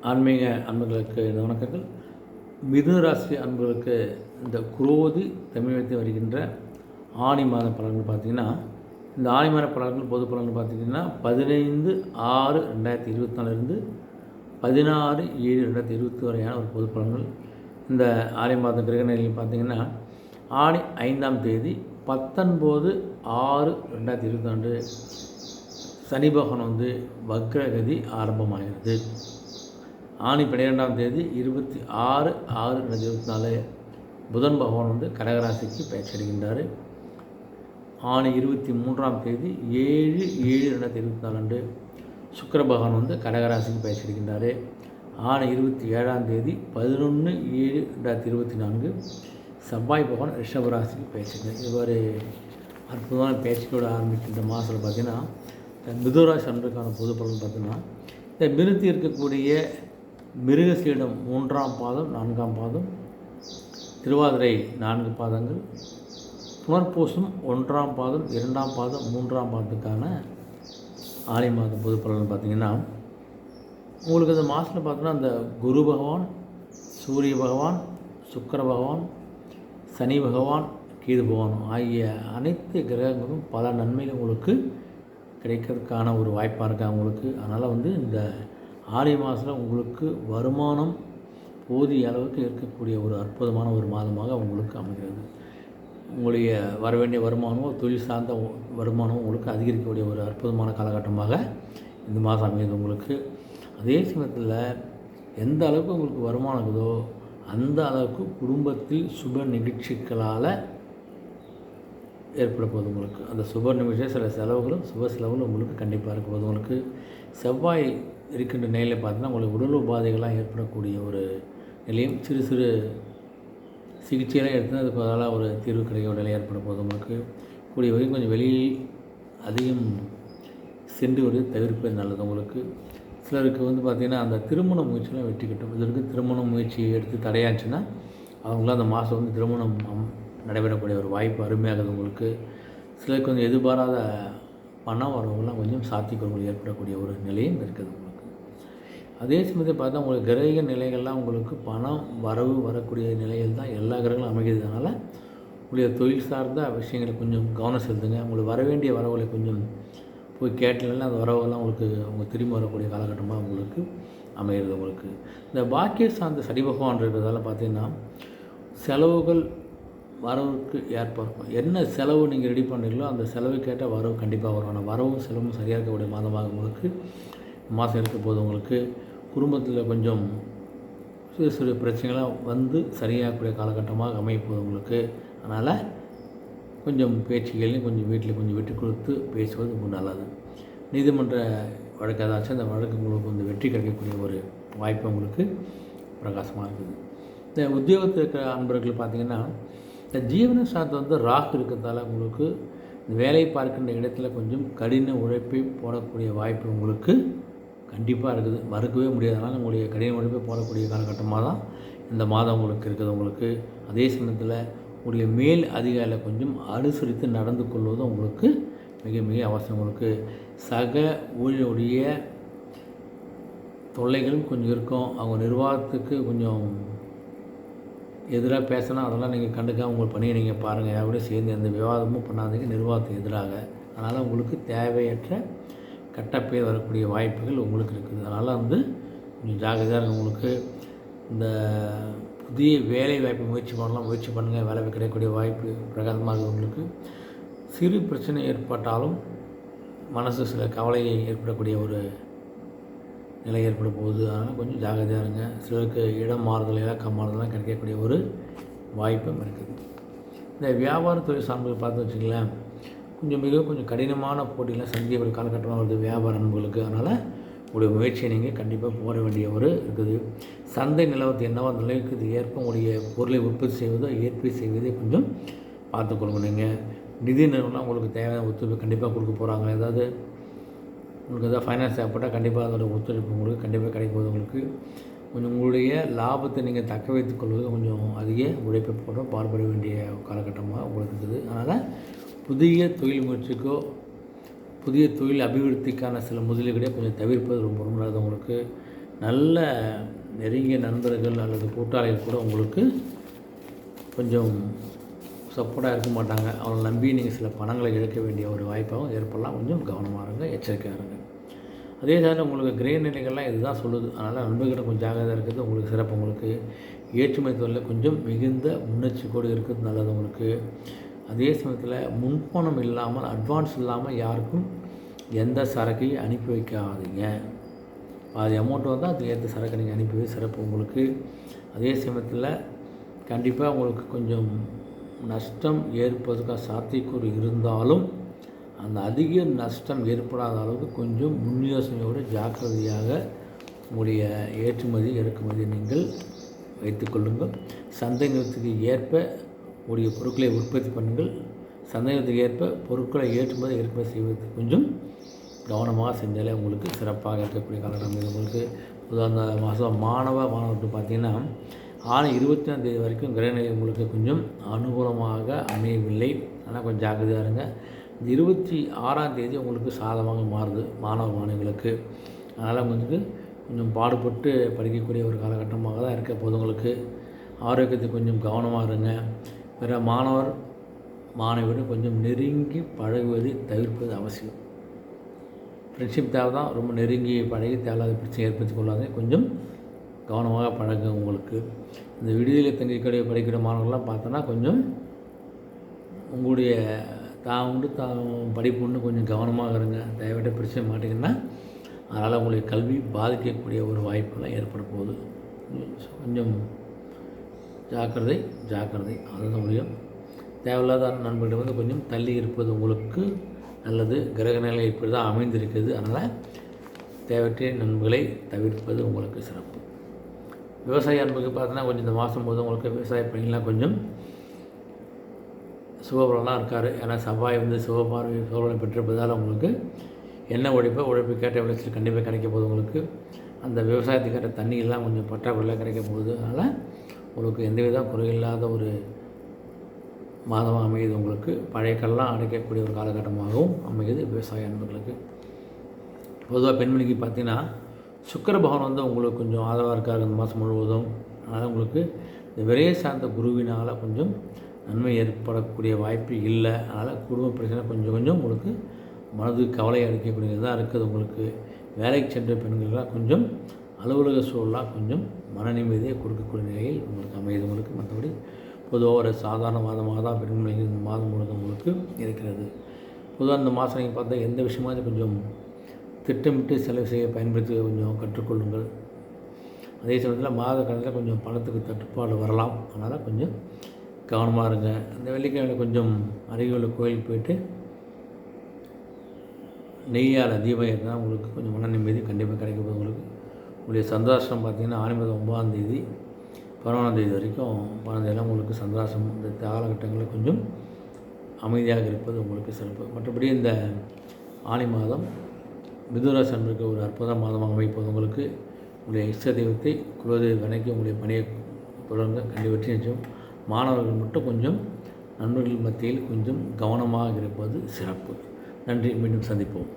ஆன்மீக அன்பர்களுக்கு இந்த வணக்கங்கள். மிதுன ராசி அன்பர்களுக்கு இந்த குரோதி தமிழகத்தில் வருகின்ற ஆணி மாத பலன்கள் பார்த்திங்கன்னா, இந்த ஆணி மாத பலன்கள் பொது பலன்கள் பார்த்திங்கன்னா 15/6/2024 16/7/2020 வரையான ஒரு பொது பலன்கள். இந்த ஆணி மாத கிரக நிலையில் பார்த்திங்கன்னா, ஆணி 5ஆம் தேதி 19/6/2022 சனி பகவான் வக்ரகதி ஆரம்பமாகிறது. ஆணி 12ஆம் தேதி 26/6/2024 புதன் பகவான் கடகராசிக்கு பயிற்சியடைகின்றார். ஆணி 23ஆம் தேதி 7/7/2024 சுக்கிர பகவான் கடகராசிக்கு பயிற்சியடைகின்றார். ஆணி 27ஆம் தேதி 11/7/2024 செவ்வாய் பகவான் ரிஷபராசிக்கு பயிற்சிக்கிறார். இவ்வாறு அற்புதமான பயிற்சியோடு ஆரம்பிக்கின்ற மாதத்தில் பார்த்திங்கன்னா, இந்த மிதுனராசி அன்பருக்கான பொது பலன் பார்த்திங்கன்னா, இந்த மிருத்தி இருக்கக்கூடிய மிருகசீடம் 3ஆம் பாதம் 4ஆம் பாதம், திருவாதிரை 4 பாதங்கள், புனர்பூசம் 1ஆம் பாதம் 2ஆம் பாதம் 3ஆம் பாதத்துக்கான ஆணி மாதம் பொது பலன் பார்த்திங்கன்னா, உங்களுக்கு இந்த மாதத்தில் பார்த்தோன்னா அந்த குரு பகவான், சூரிய பகவான், சுக்கிர பகவான், சனி பகவான், கேது பகவான் ஆகிய அனைத்து கிரகங்களும் பல நன்மைகள் உங்களுக்கு கிடைக்கிறதுக்கான ஒரு வாய்ப்பாக இருக்காங்க உங்களுக்கு. அதனால் இந்த ஆணி மாதத்தில் உங்களுக்கு வருமானம் போதிய அளவுக்கு இருக்கக்கூடிய ஒரு அற்புதமான ஒரு மாதமாக உங்களுக்கு அமைகிறது. உங்களுடைய வர வேண்டிய வருமானமும் தொழில் சார்ந்த வருமானமும் உங்களுக்கு அதிகரிக்கக்கூடிய ஒரு அற்புதமான காலகட்டமாக இந்த மாதம் அமைகிறது உங்களுக்கு. அதே சமயத்தில் எந்த அளவுக்கு உங்களுக்கு வருமானம் இருக்குதோ அந்த அளவுக்கு குடும்பத்தில் சுப நிகழ்ச்சிகளால் ஏற்பட போகுது உங்களுக்கு. அந்த சுப நிகழ்ச்சியில் சில செலவுகளும் சுப செலவுகளும் உங்களுக்கு கண்டிப்பாக இருக்க போகுது உங்களுக்கு. செவ்வாய் இருக்கின்ற நிலையில் பார்த்தீங்கன்னா, உங்களுக்கு உடல் உபாதைகள்லாம் ஏற்படக்கூடிய ஒரு நிலையும் சிறு சிறு சிகிச்சையெல்லாம் எடுத்து அதுக்கு அதனால் ஒரு தீர்வு கிடைக்க நிலை ஏற்பட போகுது உங்களுக்கு. கூடிய வரைக்கும் கொஞ்சம் வெளியில் அதிகம் சென்று ஒரு தவிர்ப்பது நல்லது உங்களுக்கு. சிலருக்கு பார்த்திங்கன்னா அந்த திருமண முயற்சியெலாம் வெற்றி கிட்டும். இதற்கு திருமண முயற்சி எடுத்து தடையாச்சுன்னா அவங்களாம் அந்த மாதம் திருமணம் நடைபெறக்கூடிய ஒரு வாய்ப்பு அருமையாகுது உங்களுக்கு. சிலருக்கு எதிர்பாராத பண வரவுகள்லாம் கொஞ்சம் சாத்தியக்கூறுகள் ஏற்படக்கூடிய ஒரு நிலையும் இருக்குது உங்களுக்கு. அதே சமயத்தில் பார்த்தா உங்களுக்கு கிரக நிலைகள்லாம் உங்களுக்கு பணம் வரவு வரக்கூடிய நிலையில் தான் எல்லா கிரகங்களும் அமைகிறது. அதனால் உங்களுடைய தொழில் சார்ந்த விஷயங்களை கொஞ்சம் கவனம் செலுத்துங்க. உங்களுக்கு வர வேண்டிய வரவுகளை கொஞ்சம் போய் கேட்டலன்னா அந்த வரவுகள்லாம் உங்களுக்கு அவங்க திரும்பி வரக்கூடிய காலகட்டமாக உங்களுக்கு அமைகிறது உங்களுக்கு. இந்த பாக்கிய சார்ந்த சனி பகவான் இருக்கிறதால பார்த்திங்கன்னா, செலவுகள் வரவுக்கு ஏற்படும். என்ன செலவு நீங்கள் ரெடி பண்ணுறீங்களோ அந்த செலவு கேட்டால் வரவு கண்டிப்பாக வரும். ஆனால் வரவும் செலவும் சரியாக இருக்கக்கூடிய மாதமாக உங்களுக்கு மாதம் இருக்க போது உங்களுக்கு. குடும்பத்தில் கொஞ்சம் சிறு சிறு பிரச்சனைகளாக சரியாகக்கூடிய காலகட்டமாக அமையப்போகுது உங்களுக்கு. அதனால் கொஞ்சம் பேச்சுகளையும் கொஞ்சம் வீட்டில் கொஞ்சம் விட்டு கொடுத்து பேசுவது ரொம்ப நல்லது. நீதிமன்ற வழக்கு ஏதாச்சும் அந்த வழக்கு உங்களுக்கு வெற்றி கிடைக்கக்கூடிய ஒரு வாய்ப்பு உங்களுக்கு பிரகாசமாக இருக்குது. இந்த உத்தியோகத்தில் இருக்கிற அன்பர்கள் பார்த்திங்கன்னா, இந்த ஜீவன சார்ந்த ராகு இருக்கிறதால உங்களுக்கு இந்த வேலை பார்க்கின்ற இடத்துல கொஞ்சம் கடின உழைப்பை போடக்கூடிய வாய்ப்பு உங்களுக்கு கண்டிப்பாக இருக்குது. மறுக்கவே முடியாதனால உங்களுடைய கடின உழைப்பை போடக்கூடிய காலகட்டமாக தான் இந்த மாதம் உங்களுக்கு இருக்குது உங்களுக்கு. அதே சமயத்தில் உங்களுடைய மேல் அதிகாரிகளை கொஞ்சம் அனுசரித்து நடந்து கொள்வதும் உங்களுக்கு மிக மிக அவசியம் உங்களுக்கு. சக ஊழியருடைய தொல்லைகளும் கொஞ்சம் இருக்கும். அவங்க நிர்வாகத்துக்கு கொஞ்சம் எதிராக பேசினா அதெல்லாம் நீங்கள் கண்டுக்காம உங்கள் பணியை நீங்கள் பாருங்கள். யாரோடய சேர்ந்து எந்த விவாதமும் பண்ணாதீங்க நிர்வாகத்துக்கு எதிராக. அதனால் உங்களுக்கு தேவையற்ற கட்டப்பேர் வரக்கூடிய வாய்ப்புகள் உங்களுக்கு இருக்குது. அதனால் கொஞ்சம் ஜாகிரதையாக இருக்கும் உங்களுக்கு. இந்த புதிய வேலை வாய்ப்பு முயற்சி பண்ணுங்கள். வேலை கிடைக்கக்கூடிய வாய்ப்பு பிரகாசமாக உங்களுக்கு. சிறு பிரச்சனை ஏற்பட்டாலும் மனசு சில கவலையை ஏற்படக்கூடிய ஒரு நிலை ஏற்பட போகுது. அதனால் கொஞ்சம் ஜாகிரதையாக இருங்க. சிலருக்கு இடம் மாறுதல் இலக்கம் மாறுதலாம் கிடைக்கக்கூடிய ஒரு வாய்ப்பும் இருக்குது. இந்த வியாபார தொழில் சார்ந்தது பார்த்து வச்சுங்களேன், கொஞ்சம் கடினமான போட்டியெலாம் சந்திக்கக்கூடிய காலகட்டமாக வருது வியாபார அன்புகளுக்கு. அதனால் உங்களுடைய முயற்சியை நீங்கள் கண்டிப்பாக போட வேண்டிய ஒரு இருக்குது. சந்தை நிலவரத்து என்னவோ அந்த நிலைக்கு இது ஏற்ப உங்களுடைய பொருளை உற்பத்தி செய்வதோ ஏற்பி செய்வதை கொஞ்சம் பார்த்துக்கொள்ளுங்க. நீங்கள் நிதி நிறுவனம் உங்களுக்கு தேவையான ஒத்துழைப்பு கண்டிப்பாக கொடுக்க போகிறாங்க. ஏதாவது உங்களுக்கு எதாவது ஃபைனான்ஸ் தேவைப்பட்டால் கண்டிப்பாக அதோட ஒத்துழைப்பு உங்களுக்கு கண்டிப்பாக கிடைக்கும். உங்களுக்கு கொஞ்சம் உங்களுடைய லாபத்தை நீங்கள் தக்க வைத்துக் கொள்வது கொஞ்சம் அதிக உழைப்பை போட பாடுபட வேண்டிய காலகட்டமாக உங்களுக்கு இருக்குது. அதனால் புதிய தொழில் முயற்சிக்கோ புதிய தொழில் அபிவிருத்திக்கான சில முதலீடுகளை கொஞ்சம் தவிர்ப்பது ரொம்ப ரொம்ப நல்லது உங்களுக்கு. நல்ல நெருங்கிய நண்பர்கள் அல்லது கூட்டாளிகள் கூட உங்களுக்கு கொஞ்சம் சப்போர்ட்டாக இருக்க மாட்டாங்க. அவங்களை நம்பி நீங்கள் சில பணங்களை இழக்க வேண்டிய ஒரு வாய்ப்பாகவும் ஏற்படலாம். கொஞ்சம் கவனமாக இருங்க, எச்சரிக்கையாக இருங்க. அதே நேரம் உங்களுக்கு கிரக நிலைகள்லாம் இதுதான் சொல்லுது. அதனால் நண்பர்கிட்ட கொஞ்சம் ஜாகிரதையாக இருக்கிறது உங்களுக்கு சிறப்பு. உங்களுக்கு ஏற்றுமதி தொழிலில் கொஞ்சம் மிகுந்த முன்னெச்சரிக்கையோடு இருக்கிறது நல்லது உங்களுக்கு. அதே சமயத்தில் முன்பணம் இல்லாமல், அட்வான்ஸ் இல்லாமல் யாருக்கும் எந்த சரக்கையும் அனுப்பி வைக்காதீங்க. பாதி அமௌண்ட் வந்தால் அதுக்கு ஏற்ற சரக்கை நீங்கள் அனுப்பி வை, சிறப்பு உங்களுக்கு. அதே சமயத்தில் கண்டிப்பாக உங்களுக்கு கொஞ்சம் நஷ்டம் ஏற்பதற்காக சாத்தியக்கூறு இருந்தாலும் அந்த அதிக நஷ்டம் ஏற்படாத அளவுக்கு கொஞ்சம் முன் யோசனையோடு ஜாக்கிரதையாக உங்களுடைய ஏற்றுமதி இறக்குமதி நீங்கள் வைத்துக்கொள்ளுங்கள். சந்தை நிலத்துக்கு ஏற்ப உடைய பொருட்களை உற்பத்தி பண்ணுங்கள். சந்தை நிலத்துக்கு ஏற்ப பொருட்களை ஏற்றுமதி இறக்குமதி செய்வது கொஞ்சம் கவனமாக செஞ்சாலே உங்களுக்கு சிறப்பாக இருக்கக்கூடிய காலகட்டம். இது உங்களுக்கு பொதுவாக அந்த மாதம் மாணவர்கள் பார்த்திங்கன்னா 6/24 வரைக்கும் கிரகநிலை உங்களுக்கு கொஞ்சம் அனுகூலமாக அமையவில்லை. ஆனால் கொஞ்சம் ஜாக்கிரதையாக இருங்க. இந்த 26 உங்களுக்கு சாதகமாக மாறுது மாணவர்களுக்கு. அதனால் உங்களுக்கு கொஞ்சம் பாடுபட்டு படிக்கக்கூடிய ஒரு காலகட்டமாக தான் இருக்க போது. உங்களுக்கு ஆரோக்கியத்துக்கு கொஞ்சம் கவனமாக இருங்க. பிற மாணவர்கள் கொஞ்சம் நெருங்கி பழகுவதை தவிர்ப்பது அவசியம். ஃப்ரெண்ட்ஷிப் தேவை தான், ரொம்ப நெருங்கி பழகி தேவையில்லாத பிரச்சனை ஏற்படுத்தி கொள்ளாத, கொஞ்சம் கவனமாக பழக. உங்களுக்கு இந்த விடுதியில் தங்கிக்கூடிய படிக்கிற மாணவர்கள்லாம் பார்த்தோன்னா கொஞ்சம் உங்களுடைய படிப்பு கொஞ்சம் கவனமாக இருங்க. தயவுவிட்ட பிரச்சனை மாட்டிங்கன்னா அதனால் உங்களுடைய கல்வி பாதிக்கக்கூடிய ஒரு வாய்ப்பெல்லாம் ஏற்பட போகுது. கொஞ்சம் ஜாக்கிரதை அதுதான் முடியும். தேவையில்லாத நண்பர்கிட்ட கொஞ்சம் தள்ளி இருப்பது உங்களுக்கு நல்லது. கிரக நிலை இப்படி தான் அமைந்திருக்குது. அதனால் தேவையற்ற நண்பர்களை தவிர்ப்பது உங்களுக்கு சிறப்பு. விவசாய அன்புக்கு பார்த்தோன்னா கொஞ்சம் இந்த மாதம் போது உங்களுக்கு விவசாய பணிகள்லாம் கொஞ்சம் சுபபலனாக இருக்கார். ஏன்னா செவ்வாய் சிவபார்வை சோழனை பெற்றிருப்பதால் உங்களுக்கு என்ன உழைப்பு கேட்ட விளைச்சல் கண்டிப்பாக கிடைக்க போகுது. உங்களுக்கு அந்த விவசாயத்துக்கு கேட்ட தண்ணியெல்லாம் கொஞ்சம் பற்றாக்குறையில் கிடைக்க போகுது. அதனால் உங்களுக்கு எந்தவித குறையில்லாத ஒரு மாதமாக அமையுது. உங்களுக்கு பழைய கடலாம் அடைக்கக்கூடிய ஒரு காலகட்டமாகவும் அமையுது விவசாய அன்பர்களுக்கு. பொதுவாக பெண்மணிக்கு பார்த்திங்கன்னா சுக்கிர பகவான் உங்களுக்கு கொஞ்சம் ஆதரவாக இருக்கார் இந்த மாதம் முழுவதும். அதனால் உங்களுக்கு இந்த விரைய சார்ந்த குருவினால் கொஞ்சம் நன்மை ஏற்படக்கூடிய வாய்ப்பு இல்லை. அதனால் குடும்ப பிரச்சனை கொஞ்சம் உங்களுக்கு மனது கவலை அளிக்கக்கூடியது தான் இருக்குது. உங்களுக்கு வேலைக்கு சென்ற பெண்கள்லாம் கொஞ்சம் அலுவலக சூழலாக கொஞ்சம் மன நிம்மதியை கொடுக்கக்கூடிய நிலையில் உங்களுக்கு அமையுது. உங்களுக்கு மற்றபடி பொதுவாக ஒரு சாதாரண மாதமாக தான் பெண்கள் இந்த மாதம் முழுக்க உங்களுக்கு இருக்கிறது. பொதுவாக இந்த மாதம் நீங்கள் பார்த்தா எந்த விஷயமாவது கொஞ்சம் திட்டமிட்டு செலவு செய்ய பயன்படுத்தி கொஞ்சம் கற்றுக்கொள்ளுங்கள். அதே சமயத்தில் மாத கணக்கில் கொஞ்சம் பணத்துக்கு தட்டுப்பாடு வரலாம். அதனால் கொஞ்சம் கவனமாக இருங்க. அந்த வெள்ளிக்கிழமை கொஞ்சம் அருகிலுள்ள கோயிலுக்கு போயிட்டு நெய்யால் தீபம் ஏற்றினா உங்களுக்கு கொஞ்சம் மன நிம்மதி கண்டிப்பாக கிடைக்க போகுது. உங்களுடைய சந்திராஷ்டிரம் பார்த்திங்கன்னா ஆனி மாதம் 9ஆம் தேதி 11ஆம் தேதி வரைக்கும் 12 தேதியெல்லாம் உங்களுக்கு சந்திராஷ்டிரம். இந்த காலகட்டங்களில் கொஞ்சம் அமைதியாக இருப்பது உங்களுக்கு சிறப்பு. மற்றபடி இந்த ஆனி மாதம் மிதுனராசி அன்பருக்கு ஒரு அற்புத மாதமாக அமைப்பது. உங்களுக்கு உங்களுடைய இஷ்ட தெய்வத்தை குலதெய்வ வணங்கி உங்களுடைய பணியை தொடர்ந்து வெற்றி நிச்சயம். மாணவர்கள் மட்டும் கொஞ்சம் நண்பர்கள் மத்தியில் கொஞ்சம் கவனமாக இருப்பது சிறப்பு. நன்றி. மீண்டும் சந்திப்போம்.